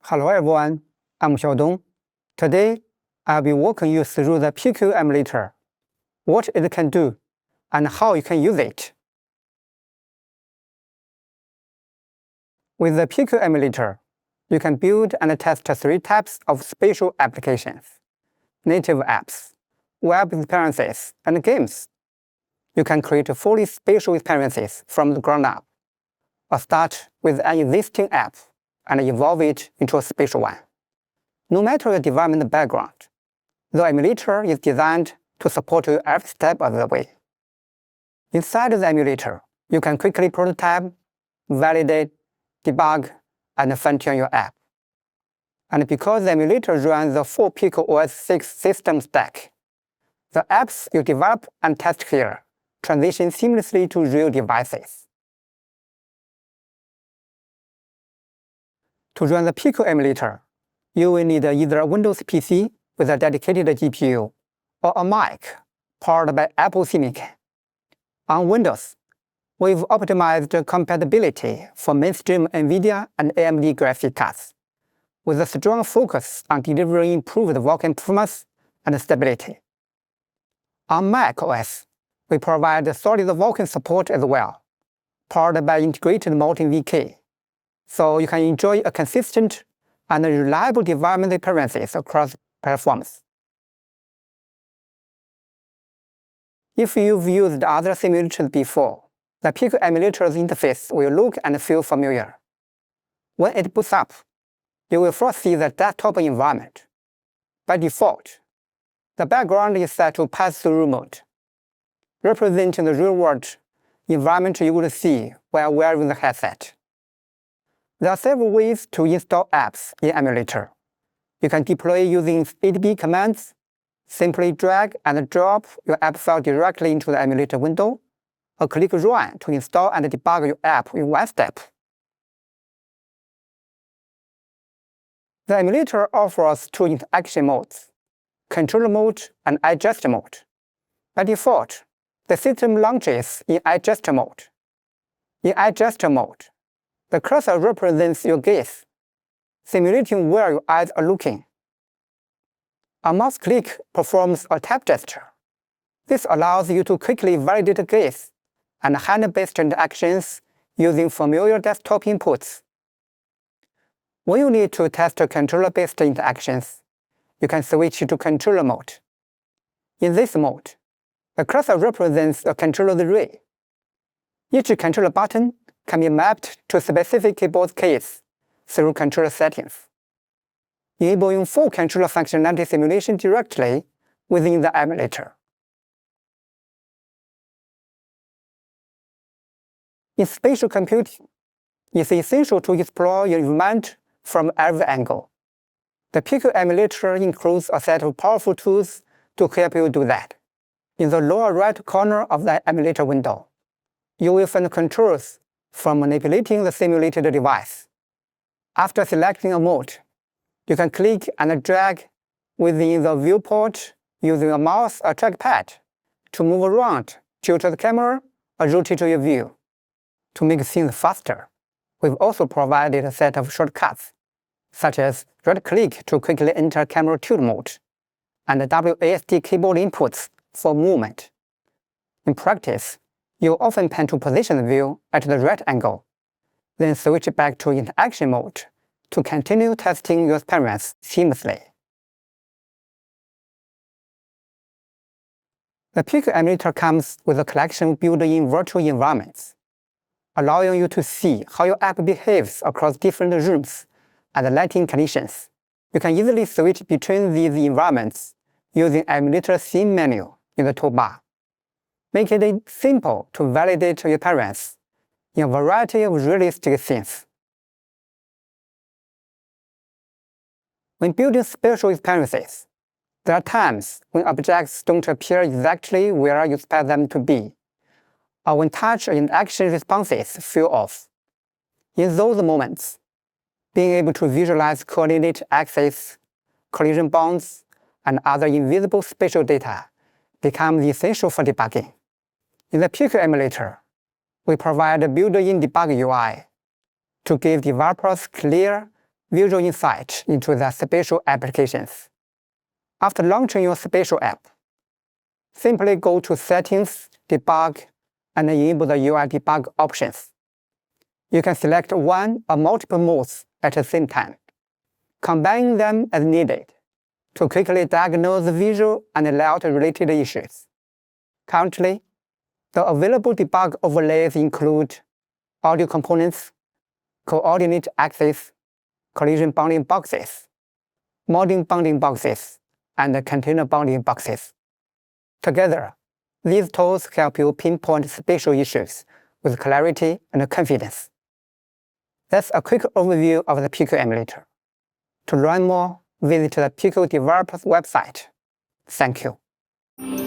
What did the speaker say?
Hello everyone, I'm Xiaodong. Today, I'll be walking you through the PICO Emulator, what it can do, and how you can use it. With the PICO Emulator, you can build and test 3 types of spatial applications: native apps, web experiences, and games. You can create fully spatial experiences from the ground up, or start with an existing app and evolve it into a spatial one. No matter your development background, the emulator is designed to support you every step of the way. Inside the emulator, you can quickly prototype, validate, debug, and fine-tune your app. And because the emulator runs the full PICO OS 6 system stack, the apps you develop and test here transition seamlessly to real devices. To run the PICO emulator, you will need either a Windows PC with a dedicated GPU or a Mac powered by Apple Silicon. On Windows, we've optimized compatibility for mainstream NVIDIA and AMD graphic cards, with a strong focus on delivering improved working performance and stability. On Mac OS, we provide solid working support as well, powered by integrated multi-VK, so you can enjoy a consistent and reliable development experiences across platforms. If you've used other simulators before, the PICO emulator's interface will look and feel familiar. When it boots up, you will first see the desktop environment. By default, the background is set to pass-through mode, representing the real-world environment you would see while wearing the headset. There are several ways to install apps in emulator. You can deploy using adb commands, simply drag and drop your app file directly into the emulator window, or click Run to install and debug your app in one step. The emulator offers 2 interaction modes: controller mode and adjuster mode. By default, the system launches in adjuster mode. In adjuster mode, the cursor represents your gaze, simulating where your eyes are looking. A mouse click performs a tap gesture. This allows you to quickly validate the gaze and hand-based interactions using familiar desktop inputs. When you need to test controller-based interactions, you can switch to controller mode. In this mode, the cursor represents a controller's array. Each controller button can be mapped to a specific keyboard case through controller settings, enabling full controller functionality simulation directly within the emulator. In spatial computing, it's essential to explore your environment from every angle. The PICO emulator includes a set of powerful tools to help you do that. In the lower right corner of the emulator window, you will find controls for manipulating the simulated device. After selecting a mode, you can click and drag within the viewport using a mouse or trackpad to move around, tilt the camera, or rotate your view. To make things faster, we've also provided a set of shortcuts, such as right-click to quickly enter camera tilt mode, and WASD keyboard inputs for movement. In practice, you often tend to position the view at the right angle, then switch back to interaction mode to continue testing your experience seamlessly. The PICO emulator comes with a collection of built-in virtual environments, allowing you to see how your app behaves across different rooms and lighting conditions. You can easily switch between these environments using emulator scene menu in the toolbar, making it simple to validate your experience in a variety of realistic scenes. When building spatial experiences, there are times when objects don't appear exactly where you expect them to be, or when touch and action responses feel off. In those moments, being able to visualize coordinate axes, collision bonds, and other invisible spatial data becomes essential for debugging. In the PICO emulator, we provide a built-in Debug UI to give developers clear, visual insight into the Spatial applications. After launching your Spatial app, simply go to Settings, Debug, and enable the UI debug options. You can select one or multiple modes at the same time, combining them as needed to quickly diagnose visual and layout-related issues. Currently, the available debug overlays include audio components, coordinate axes, collision bounding boxes, molding bounding boxes, and container bounding boxes. Together, these tools help you pinpoint spatial issues with clarity and confidence. That's a quick overview of the PICO emulator. To learn more, visit the PICO developers website. Thank you.